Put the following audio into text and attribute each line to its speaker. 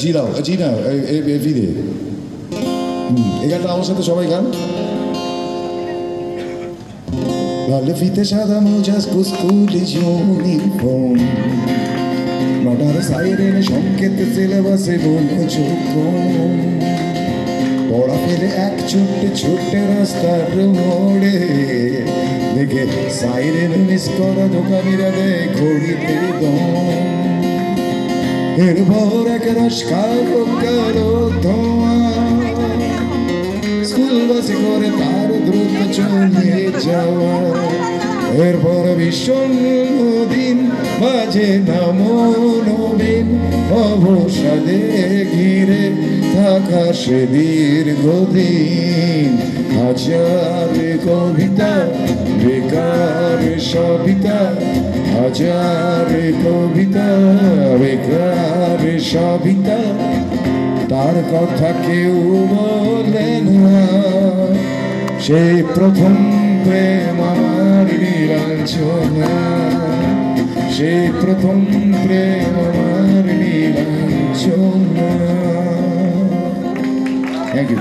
Speaker 1: জি না ফিরে এই গানটা আমার সাথে সবাই গান। লাল ফিতে সাদা মোজা স্কুল ইউনিফর্ম নটার সাইরেন সংকেত সিলেবাসে বলছো পড়া ফেলে এক ছোট্ট রাস্তার মোড়ে দেখে সাইরেন মিস করা দোকানিরা দেয় ঘড়িতে দম। এরপর এক কালো ধোঁয়া স্কুল বাসে করে তার দ্রুত চলে যাওয়া। এরপর ভীষণ দিন বাজে নামো নবীন অবসাদে ঘিরে থাকা সে দীর্ঘদিন। হাজার কবিতা বেকার সবিতা হাজার কবিতা বেকার সবিতা তার কথা কেউ বলে না। সেই প্রথম প্রেম আমার নীলাঞ্জনা সেই প্রথম প্রেম আমার নীলাঞ্জনা। Thank you.